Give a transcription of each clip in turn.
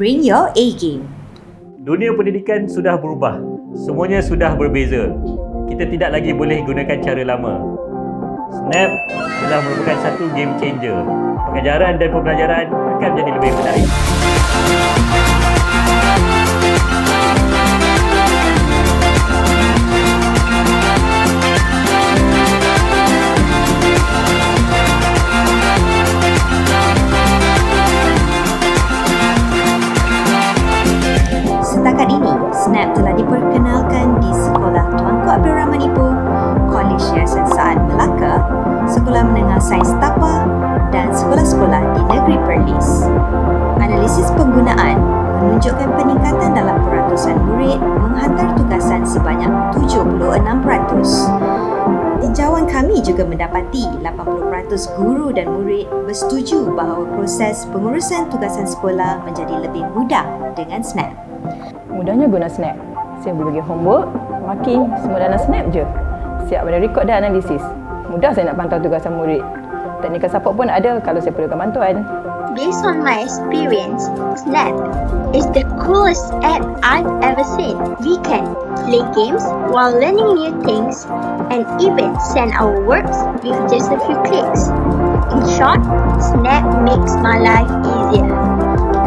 Bring your A game. Dunia pendidikan sudah berubah. Semuanya sudah berbeza. Kita tidak lagi boleh gunakan cara lama. Snap telah merupakan satu game changer. Pengajaran dan pembelajaran akan menjadi lebih menarik. Setakat ini, Snap telah diperkenalkan di Sekolah Tuanku Abdul Rahman Ipoh, Kolej Yayasan Saad Melaka, Sekolah Menengah Sains Tapa dan sekolah-sekolah di Negeri Perlis. Analisis penggunaan menunjukkan peningkatan dalam peratusan murid menghantar tugasan sebanyak 76%. Tinjauan kami juga mendapati 80% guru dan murid bersetuju bahawa proses pengurusan tugasan sekolah menjadi lebih mudah dengan Snap. Mudahnya guna Snap. Saya boleh bagi homework, marking, semua dalam Snap je. Siap pada rekod dan analisis. Mudah saya nak pantau tugasan murid. Technical support pun ada kalau saya perlukan bantuan. Based on my experience, Snap is the coolest app I've ever seen. We can play games while learning new things and even send our works with just a few clicks. In short, Snap makes my life easier.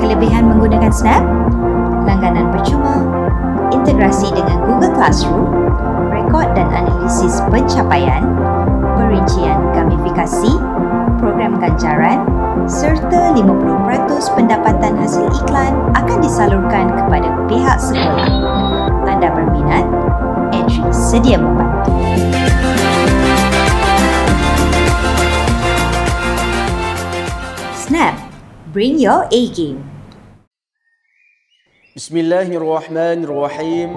Kelebihan menggunakan Snap: langganan percuma, integrasi dengan Google Classroom, rekod dan analisis pencapaian, perincian gamifikasi, program ganjaran, serta 50% pendapatan hasil iklan akan disalurkan kepada pihak sekolah. Anda berminat? Entry sedia membantu. Snap, bring your A game. Bismillahirrahmanirrahim.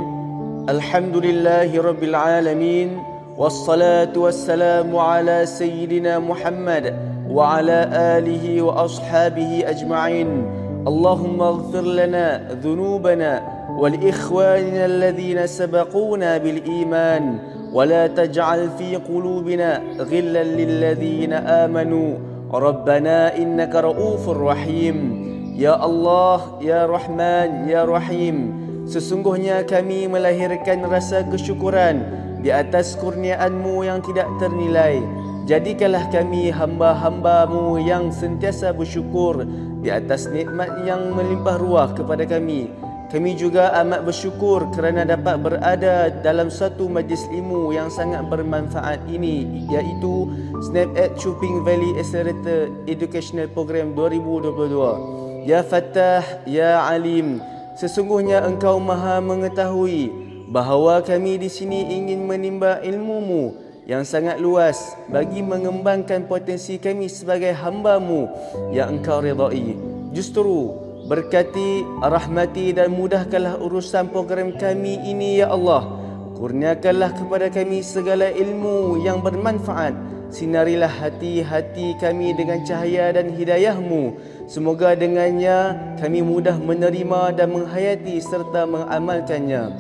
Alhamdulillahi rabbil alamin. Wassalatu wassalamu ala sayyidina Muhammad wa ala alihi wa ashabihi ajma'in. Allahumma ighfir lana dhunubana wal ikhwanina alladhina sabaquna bil iman wa la taj'al fi qulubina ghillan lil ladhina amanu. Rabbana innaka ra'ufur rahim. Ya Allah, Ya Rahman, Ya Rahim, sesungguhnya kami melahirkan rasa kesyukuran di atas kurniaan-Mu yang tidak ternilai. Jadikanlah kami hamba-hamba-Mu yang sentiasa bersyukur di atas nikmat yang melimpah ruah kepada kami. Kami juga amat bersyukur kerana dapat berada dalam satu majlis ilmu yang sangat bermanfaat ini, iaitu Snap at Chuping Valley Accelerator Educational Program 2022. Ya Fattah, Ya Alim, sesungguhnya Engkau Maha mengetahui bahawa kami di sini ingin menimba ilmu-Mu yang sangat luas bagi mengembangkan potensi kami sebagai hamba-Mu yang Engkau redai. Justru berkati, rahmati dan mudahkanlah urusan program kami ini, Ya Allah. Kurniakanlah kepada kami segala ilmu yang bermanfaat. Sinarilah hati-hati kami dengan cahaya dan hidayah-Mu. Semoga dengannya kami mudah menerima dan menghayati serta mengamalkannya.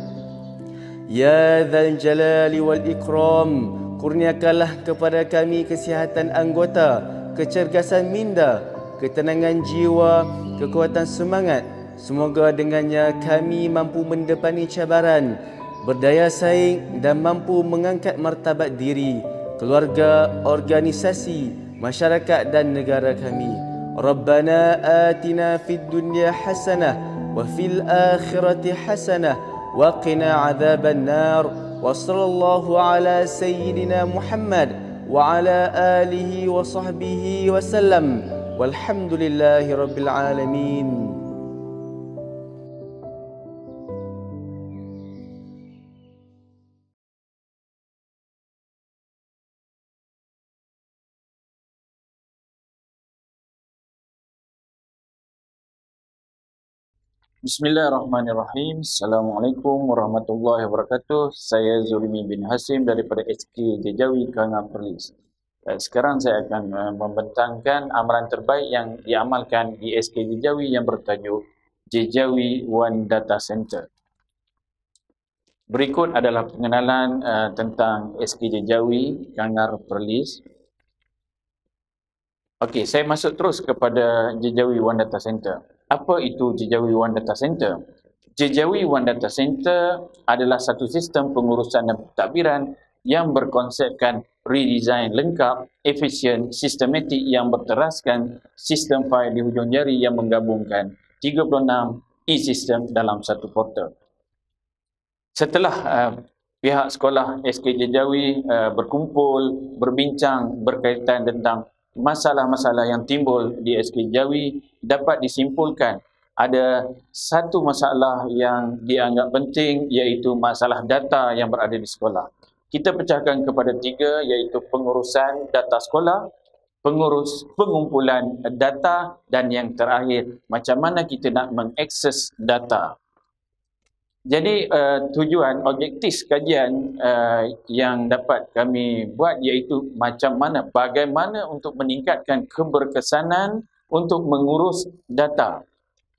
Ya Dzal Jalali wal Ikram, kurniakanlah kepada kami kesihatan anggota, kecergasan minda, ketenangan jiwa, kekuatan semangat. Semoga dengannya kami mampu mendepani cabaran, berdaya saing dan mampu mengangkat martabat diri, keluarga, organisasi, masyarakat dan negara kami. Rabbana atina fid dunya hasanah wa fil akhirati hasanah wa qina adzaban nar. Wa sallallahu ala sayyidina Muhammad wa ala alihi wa sahbihi wa sallam. Walhamdulillahi rabbil alamin. Bismillahirrahmanirrahim. Assalamualaikum warahmatullahi wabarakatuh. Saya Zulmi bin Hasim daripada SK Jejawi Kangar Perlis. Sekarang saya akan membentangkan amalan terbaik yang diamalkan di SK Jejawi yang bertajuk Jejawi One Data Center. Berikut adalah pengenalan tentang SK Jejawi Kangar Perlis. Okey, saya masuk terus kepada Jejawi One Data Center. Apa itu Jejawi One Data Center? Jejawi One Data Center adalah satu sistem pengurusan dan pentadbiran yang berkonsepkan redesign lengkap, efisien, sistematik yang berteraskan sistem fail di hujung jari yang menggabungkan 36 e-sistem dalam satu portal. Setelah pihak sekolah SK Jejawi berkumpul, berbincang berkaitan tentang masalah-masalah yang timbul di SK Jejawi, dapat disimpulkan ada satu masalah yang dianggap penting, iaitu masalah data yang berada di sekolah. Kita pecahkan kepada 3, iaitu pengurusan data sekolah, pengumpulan data, dan yang terakhir, macam mana kita nak mengakses data. Jadi tujuan objektif kajian yang dapat kami buat iaitu bagaimana untuk meningkatkan keberkesanan untuk mengurus data.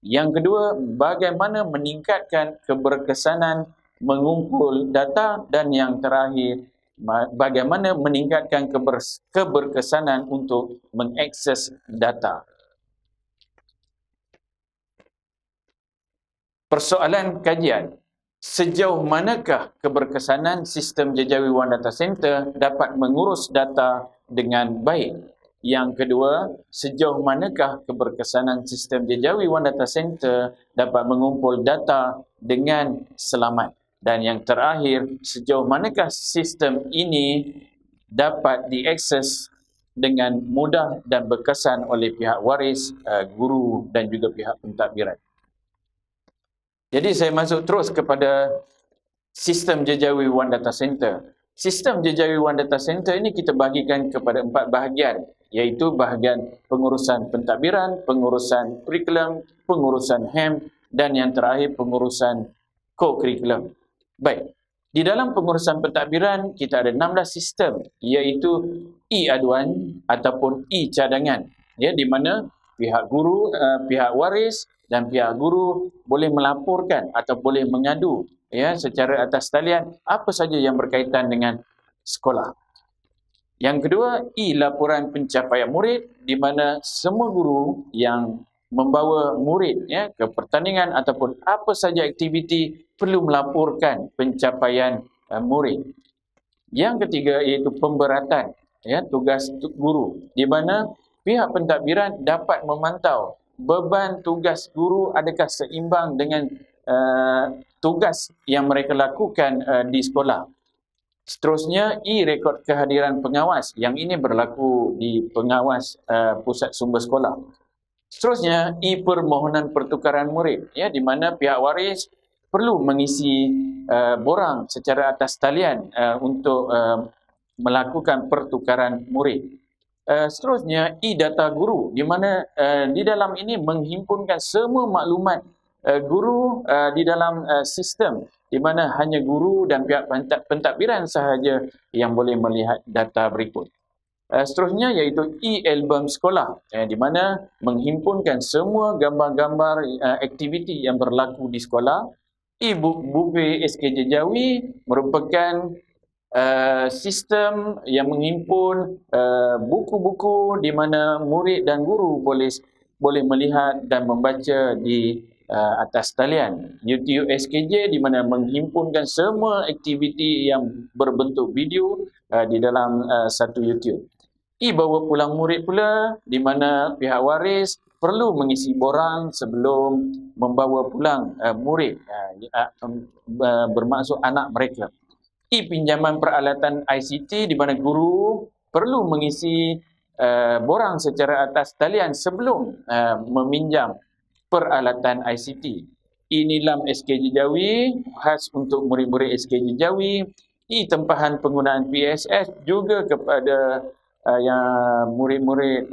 Yang kedua, bagaimana meningkatkan keberkesanan mengumpul data, dan yang terakhir, bagaimana meningkatkan keberkesanan untuk mengakses data. Persoalan kajian, sejauh manakah keberkesanan sistem Jejawi One Data Center dapat mengurus data dengan baik? Yang kedua, sejauh manakah keberkesanan sistem Jejawi One Data Center dapat mengumpul data dengan selamat? Dan yang terakhir, sejauh manakah sistem ini dapat diakses dengan mudah dan berkesan oleh pihak waris, guru dan juga pihak pentadbiran. Jadi saya masuk terus kepada sistem Jejawi One Data Center. Sistem Jejawi One Data Center ini kita bahagikan kepada 4 bahagian, iaitu bahagian pengurusan pentadbiran, pengurusan kurikulum, pengurusan HEM, dan yang terakhir pengurusan co-kurikulum. Baik, di dalam pengurusan pentadbiran kita ada 16 sistem, iaitu e-aduan ataupun e-cadangan, ya, di mana pihak guru, pihak waris dan pihak guru boleh melaporkan atau boleh mengadu, ya, secara atas talian apa saja yang berkaitan dengan sekolah. Yang kedua, e-laporan pencapaian murid, di mana semua guru yang membawa murid, ya, ke pertandingan ataupun apa saja aktiviti perlu melaporkan pencapaian murid. Yang ketiga iaitu pemberatan, ya, tugas guru, di mana pihak pentadbiran dapat memantau beban tugas guru adakah seimbang dengan tugas yang mereka lakukan di sekolah. Seterusnya, e-rekod kehadiran pengawas, yang ini berlaku di pengawas pusat sumber sekolah. Seterusnya, e-permohonan pertukaran murid, ya, di mana pihak waris perlu mengisi borang secara atas talian untuk melakukan pertukaran murid. Seterusnya, e-data guru, di mana di dalam ini menghimpunkan semua maklumat guru di dalam sistem, di mana hanya guru dan pihak pentadbiran sahaja yang boleh melihat data berikut. Seterusnya iaitu e-album sekolah, di mana menghimpunkan semua gambar-gambar aktiviti yang berlaku di sekolah. E-buku SK Jejawi merupakan sistem yang menghimpun buku-buku di mana murid dan guru boleh melihat dan membaca di atas talian. YouTube SKJ di mana menghimpunkan semua aktiviti yang berbentuk video di dalam satu YouTube. Bawa pulang murid pula, di mana pihak waris perlu mengisi borang sebelum membawa pulang murid, bermaksud anak mereka. Pinjaman peralatan ICT, di mana guru perlu mengisi borang secara atas talian sebelum meminjam peralatan ICT. Nilam SK Jejawi khas untuk murid-murid SK Jejawi. Tempahan penggunaan PSS juga kepada yang murid-murid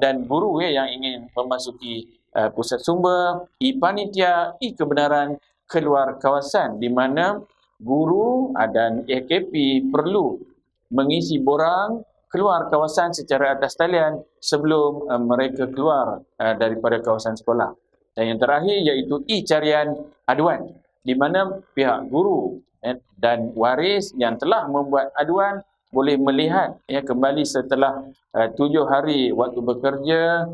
dan guru yang ingin memasuki pusat sumber. Panitia, kebenaran keluar kawasan, di mana guru dan AKP perlu mengisi borang keluar kawasan secara atas talian sebelum mereka keluar daripada kawasan sekolah. Dan yang terakhir iaitu carian aduan, di mana pihak guru dan waris yang telah membuat aduan boleh melihat kembali setelah 7 hari waktu bekerja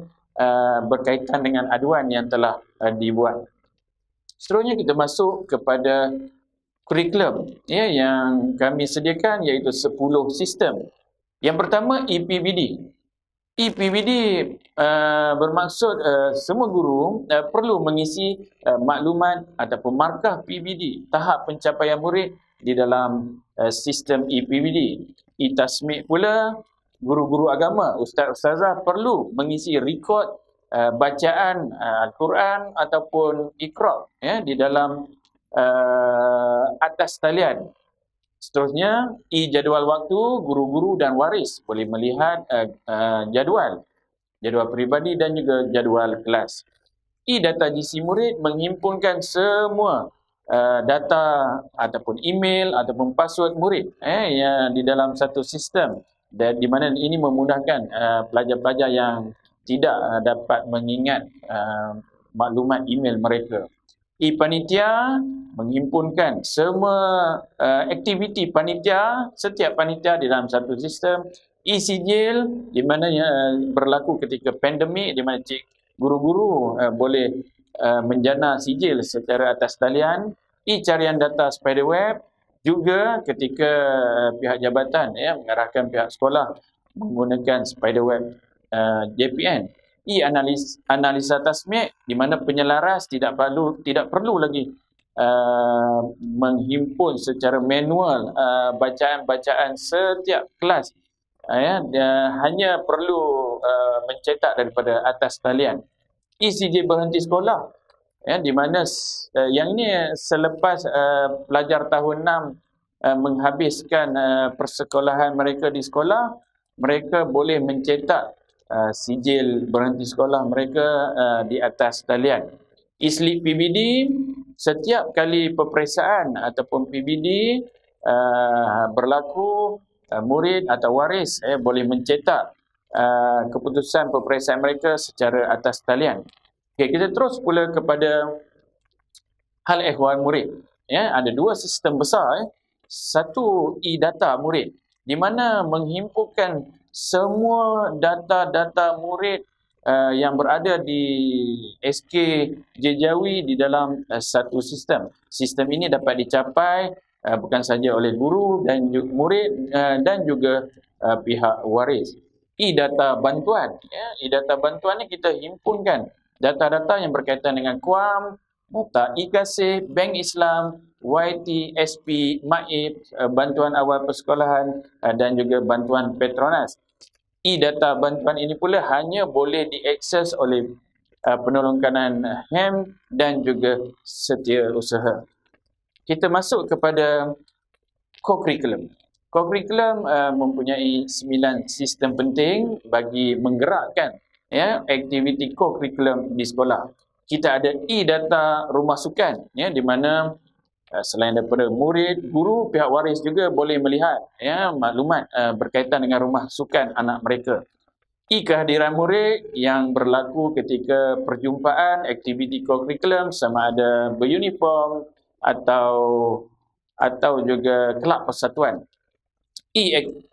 berkaitan dengan aduan yang telah dibuat. Seterusnya kita masuk kepada kurikulum yang kami sediakan, iaitu 10 sistem. Yang pertama EPBD. EPBD bermaksud semua guru perlu mengisi maklumat ataupun markah PBD, tahap pencapaian murid di dalam sistem EPBD. E-Tasmik pula, guru-guru agama, ustaz-ustazah perlu mengisi rekod bacaan Al-Quran ataupun Iqra di dalam atas talian. Seterusnya, jadual waktu, guru-guru dan waris boleh melihat jadual peribadi dan juga jadual kelas. Data GC murid menghimpunkan semua data ataupun email ataupun password murid yang di dalam satu sistem, dan di mana ini memudahkan pelajar-pelajar yang tidak dapat mengingat maklumat email mereka. Panitia menghimpunkan semua aktiviti panitia, setiap panitia di dalam satu sistem. Sijil, di mana berlaku ketika pandemik, di mana guru-guru boleh menjana sijil secara atas talian. Carian data spiderweb, juga ketika pihak jabatan mengarahkan pihak sekolah menggunakan spiderweb JPN. Analisa tasmik, di mana penyelaras tidak perlu lagi menghimpun secara manual bacaan-bacaan setiap kelas. Hanya perlu mencetak daripada atas talian. ECJ berhenti sekolah, di mana yang ini selepas pelajar tahun 6 menghabiskan persekolahan mereka di sekolah, mereka boleh mencetak sijil berhenti sekolah mereka di atas talian. Slip PBD, setiap kali peperiksaan ataupun PBD berlaku, murid atau waris boleh mencetak keputusan peperiksaan mereka secara atas talian. Okay, kita terus pula kepada hal ehwal murid. Ada dua sistem besar. Satu, data murid, di mana menghimpunkan semua data-data murid yang berada di SK Jejawi di dalam satu sistem. Sistem ini dapat dicapai bukan sahaja oleh guru dan murid dan juga pihak waris. Data bantuan. Data bantuan ini kita himpunkan data-data yang berkaitan dengan KUAM, data e-kasih, Bank Islam, YT, SP, MAIB, bantuan awal persekolahan dan juga bantuan Petronas. Data bantuan ini pula hanya boleh diakses oleh penolong kanan HEM dan juga setiausaha. Kita masuk kepada co-curriculum. Co-curriculum mempunyai 9 sistem penting bagi menggerakkan aktiviti co-curriculum di sekolah. Kita ada data rumah sukan, di mana selain daripada murid, guru, pihak waris juga boleh melihat maklumat berkaitan dengan rumah sukan anak mereka. Kehadiran murid yang berlaku ketika perjumpaan aktiviti co-curriculum, sama ada beruniform atau juga kelab persatuan.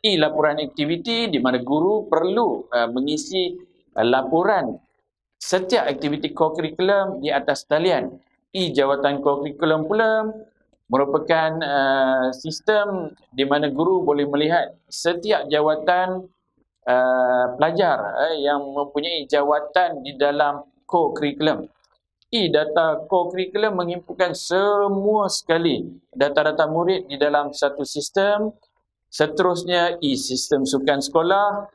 Laporan aktiviti, di mana guru perlu mengisi laporan setiap aktiviti co-curriculum di atas talian. Jawatan co-curriculum pula merupakan sistem di mana guru boleh melihat setiap jawatan pelajar yang mempunyai jawatan di dalam co-curriculum. Data co-curriculum menghimpunkan semua sekali data-data murid di dalam satu sistem. Seterusnya, sistem sukan sekolah,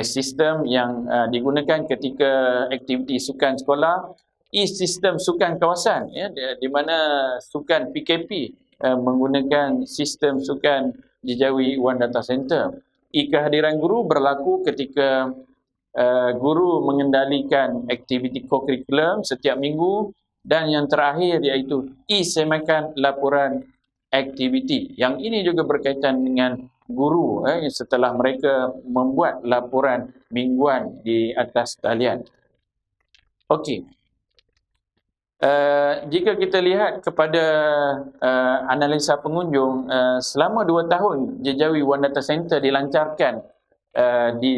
sistem yang digunakan ketika aktiviti sukan sekolah. Sistem sukan kawasan, di mana sukan PKP menggunakan sistem sukan Jejawi One Data Center. Kehadiran guru berlaku ketika guru mengendalikan aktiviti co-curriculum setiap minggu. Dan yang terakhir iaitu semakan laporan aktiviti. Yang ini juga berkaitan dengan guru setelah mereka membuat laporan mingguan di atas talian. Okey. Jika kita lihat kepada analisa pengunjung, selama 2 tahun Jejawi One Data Center dilancarkan di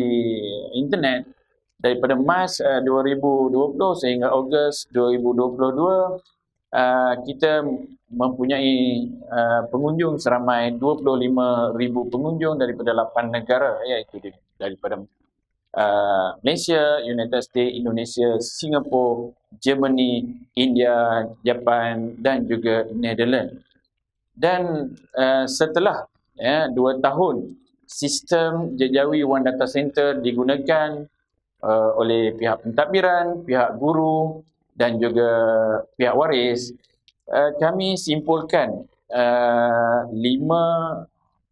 internet, daripada Mac 2020 sehingga Ogos 2022, kita mempunyai pengunjung seramai 25,000 pengunjung daripada 8 negara, iaitu daripada Malaysia, United States, Indonesia, Singapura, Germany, India, Japan dan juga Netherlands. Dan setelah 2 tahun sistem Jejawi One Data Center digunakan oleh pihak pentadbiran, pihak guru dan juga pihak waris, kami simpulkan 5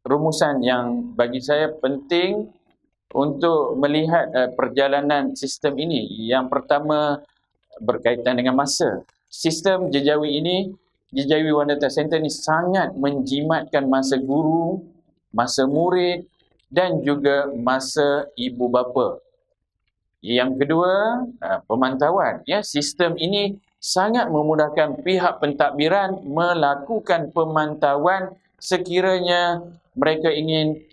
rumusan yang bagi saya penting untuk melihat perjalanan sistem ini. Yang pertama berkaitan dengan masa. Sistem Jejawi ini, Jejawi One Data Center ini sangat menjimatkan masa guru, masa murid dan juga masa ibu bapa. Yang kedua, pemantauan. Sistem ini sangat memudahkan pihak pentadbiran melakukan pemantauan sekiranya mereka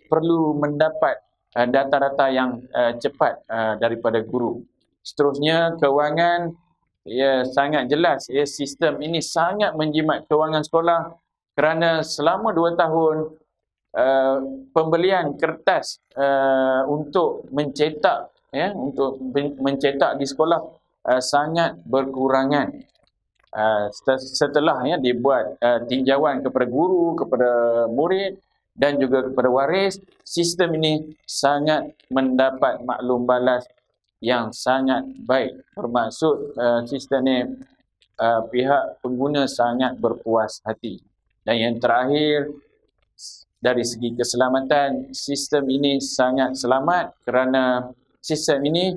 perlu mendapat data-data yang cepat daripada guru. Seterusnya, kewangan, sangat jelas. Sistem ini sangat menjimat kewangan sekolah kerana selama 2 tahun pembelian kertas untuk mencetak di sekolah sangat berkurangan. Setelah dibuat tinjauan kepada guru, kepada murid dan juga kepada waris, sistem ini sangat mendapat maklum balas yang sangat baik. Bermaksud sistem ini pihak pengguna sangat berpuas hati. Dan yang terakhir, dari segi keselamatan, sistem ini sangat selamat kerana sistem ini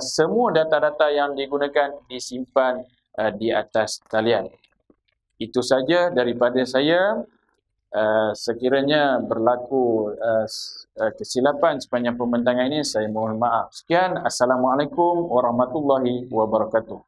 semua data-data yang digunakan disimpan di atas talian. Itu saja daripada saya. Sekiranya berlaku kesilapan sepanjang pembentangan ini, saya mohon maaf. Sekian, Assalamualaikum warahmatullahi wabarakatuh.